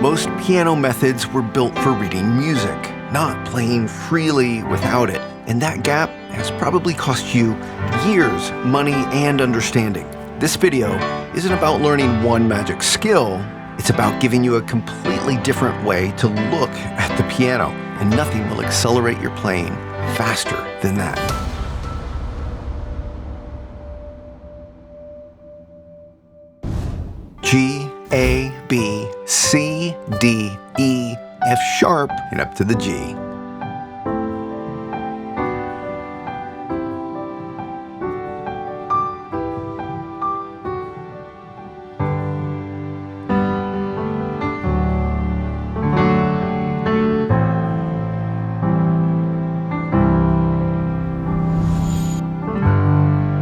Most piano methods were built for reading music, not playing freely without it. And that gap has probably cost you years, money, and understanding. This video isn't about learning one magic skill. It's about giving you a completely different way to look at the piano, and nothing will accelerate your playing faster than that. G, A, B, C, D, E, F sharp, and up to the G.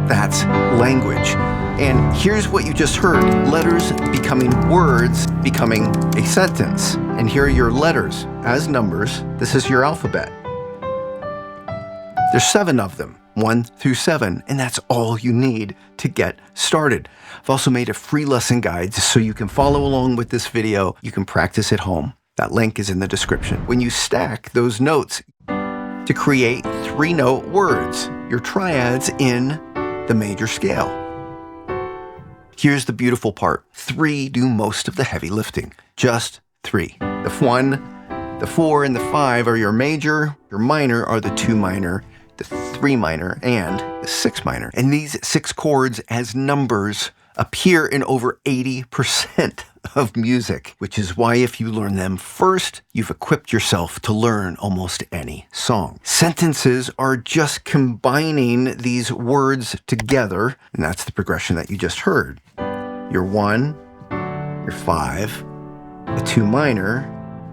That's language. And here's what you just heard. Letters becoming words, becoming a sentence. And here are your letters as numbers. This is your alphabet. There's 7 of them, 1 through 7, and that's all you need to get started. I've also made a free lesson guide so you can follow along with this video. You can practice at home. That link is in the description. When you stack those notes to create 3-note words, your triads in the major scale. Here's the beautiful part. 3 do most of the heavy lifting. Just 3. The 1, the 4, and the 5 are your major. Your minor are the 2 minor, the 3 minor, and the 6 minor. And these 6 chords as numbers appear in over 80% of music, which is why if you learn them first, you've equipped yourself to learn almost any song. Sentences are just combining these words together, and that's the progression that you just heard. Your 1, your 5, a 2 minor,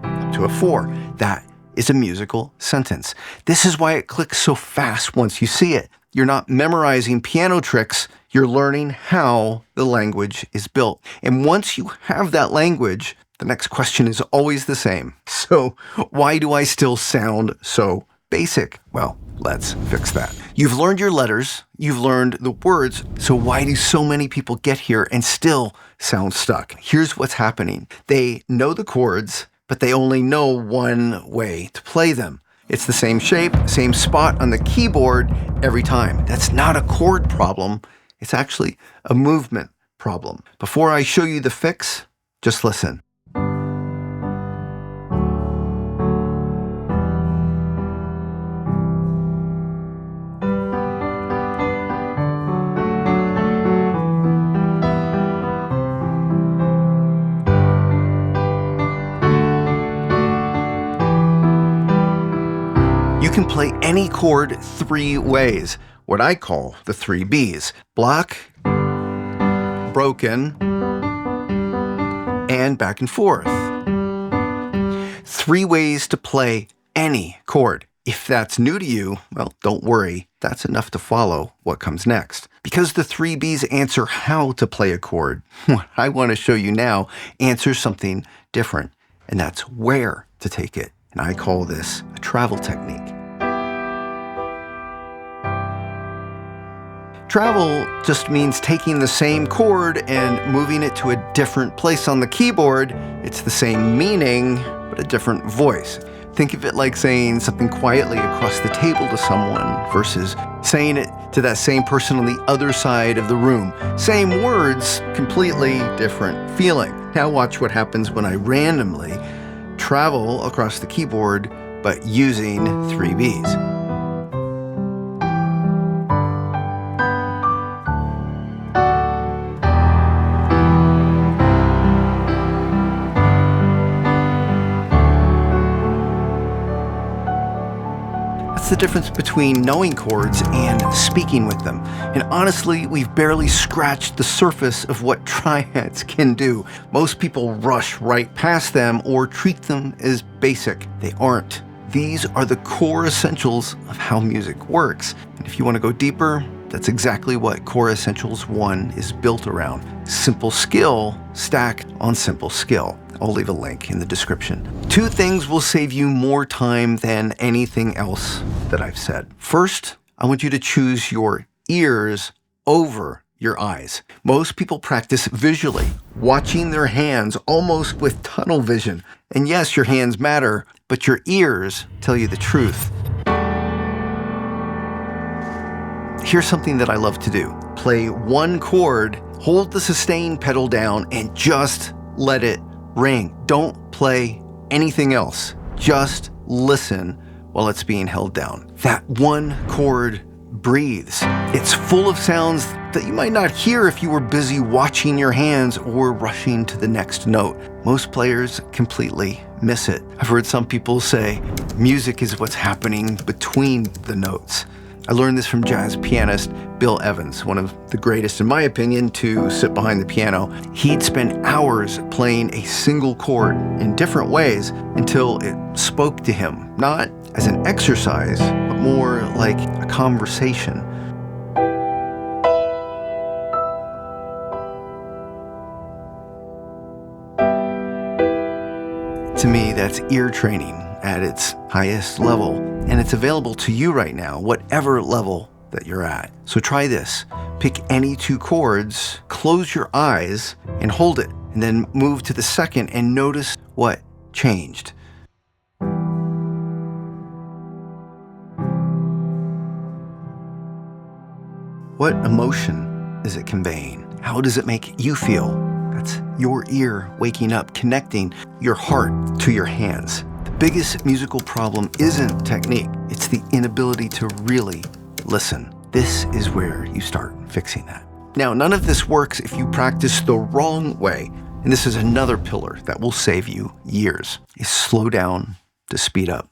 up to a 4. That is a musical sentence. This is why it clicks so fast once you see it. You're not memorizing piano tricks, you're learning how the language is built. And once you have that language, the next question is always the same. So why do I still sound so basic? Well, let's fix that. You've learned your letters, you've learned the words, so why do so many people get here and still sound stuck? Here's what's happening. They know the chords, but they only know one way to play them. It's the same shape, same spot on the keyboard every time. That's not a chord problem. It's actually a movement problem. Before I show you the fix, just listen. You can play any chord 3 ways, what I call the 3 Bs. Block, broken, and back and forth. 3 ways to play any chord. If that's new to you, well, don't worry. That's enough to follow what comes next. Because the 3 Bs answer how to play a chord, what I want to show you now answers something different, and that's where to take it. And I call this a travel technique. Travel just means taking the same chord and moving it to a different place on the keyboard. It's the same meaning, but a different voice. Think of it like saying something quietly across the table to someone versus saying it to that same person on the other side of the room. Same words, completely different feeling. Now watch what happens when I randomly travel across the keyboard, but using 3 Bs. That's the difference between knowing chords and speaking with them. And honestly, we've barely scratched the surface of what triads can do. Most people rush right past them or treat them as basic. They aren't. These are the core essentials of how music works. And if you want to go deeper, that's exactly what Chord Essentials 1 is built around. Simple skill stacked on simple skill. I'll leave a link in the description. 2 things will save you more time than anything else that I've said. First, I want you to choose your ears over your eyes. Most people practice visually, watching their hands almost with tunnel vision. And yes, your hands matter, but your ears tell you the truth. Here's something that I love to do. Play one chord, hold the sustain pedal down, and just let it ring. Don't play anything else. Just listen while it's being held down. That one chord breathes. It's full of sounds that you might not hear if you were busy watching your hands or rushing to the next note. Most players completely miss it. I've heard some people say music is what's happening between the notes. I learned this from jazz pianist Bill Evans, one of the greatest, in my opinion, to sit behind the piano. He'd spend hours playing a single chord in different ways until it spoke to him, not as an exercise, but more like a conversation. To me, that's ear training at its highest level, and it's available to you right now, whatever level that you're at. So try this. Pick any two chords, close your eyes, and hold it, and then move to the second and notice what changed. What emotion is it conveying? How does it make you feel? That's your ear waking up, connecting your heart to your hands. The biggest musical problem isn't technique, it's the inability to really listen. This is where you start fixing that. Now, none of this works if you practice the wrong way, and this is another pillar that will save you years, is slow down to speed up.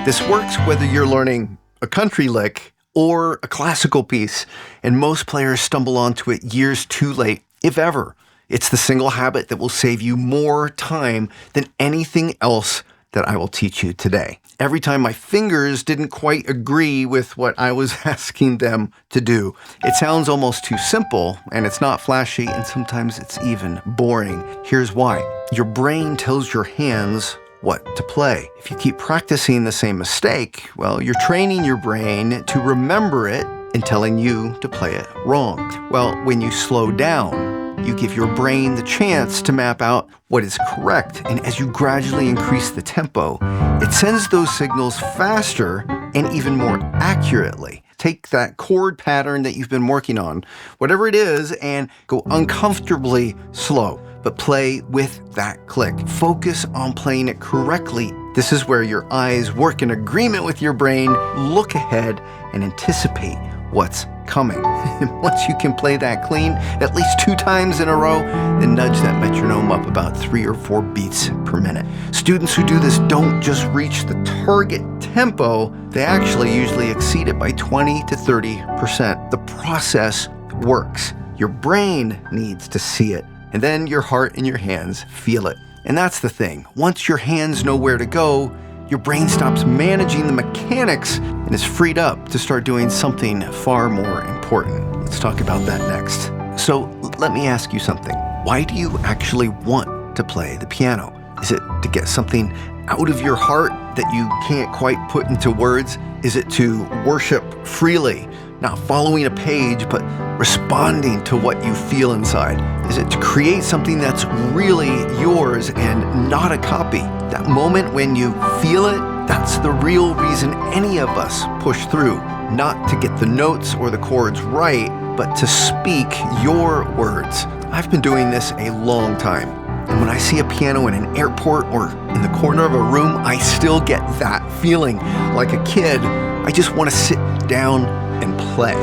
This works whether you're learning a country lick or a classical piece, and most players stumble onto it years too late, if ever. It's the single habit that will save you more time than anything else that I will teach you today. Every time my fingers didn't quite agree with what I was asking them to do. It sounds almost too simple, and it's not flashy, and sometimes it's even boring. Here's why. Your brain tells your hands what to play. If you keep practicing the same mistake, well, you're training your brain to remember it and telling you to play it wrong. Well, when you slow down, you give your brain the chance to map out what is correct, and as you gradually increase the tempo, it sends those signals faster and even more accurately. Take that chord pattern that you've been working on, whatever it is, and go uncomfortably slow, but play with that click. Focus on playing it correctly. This is where your eyes work in agreement with your brain, look ahead, and anticipate what's coming. And once you can play that clean at least 2 times in a row, then nudge that metronome up about 3 or 4 beats per minute. Students who do this don't just reach the target tempo, they actually usually exceed it by 20 to 30%. The process works. Your brain needs to see it, and then your heart and your hands feel it. And that's the thing. Once your hands know where to go, your brain stops managing the mechanics and is freed up to start doing something far more important. Let's talk about that next. So let me ask you something. Why do you actually want to play the piano? Is it to get something out of your heart that you can't quite put into words? Is it to worship freely, not following a page, but responding to what you feel inside? Is it to create something that's really yours and not a copy? That moment when you feel it, that's the real reason any of us push through. Not to get the notes or the chords right, but to speak your words. I've been doing this a long time, and when I see a piano in an airport or in the corner of a room, I still get that feeling. Like a kid, I just want to sit down and play.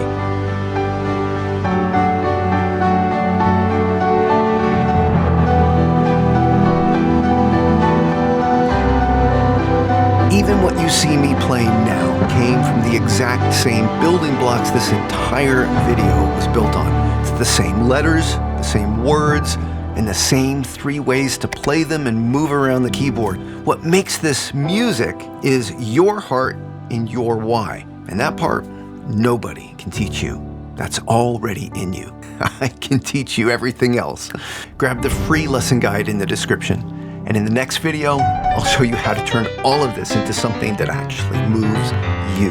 Even what you see me playing now came from the exact same building blocks this entire video was built on. It's the same letters, the same words, and the same 3 ways to play them and move around the keyboard. What makes this music is your heart and your why. And that part, nobody can teach you. That's already in you. I can teach you everything else. Grab the free lesson guide in the description. And in the next video, I'll show you how to turn all of this into something that actually moves you.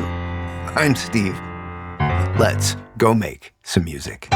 I'm Steve. let's go make some music.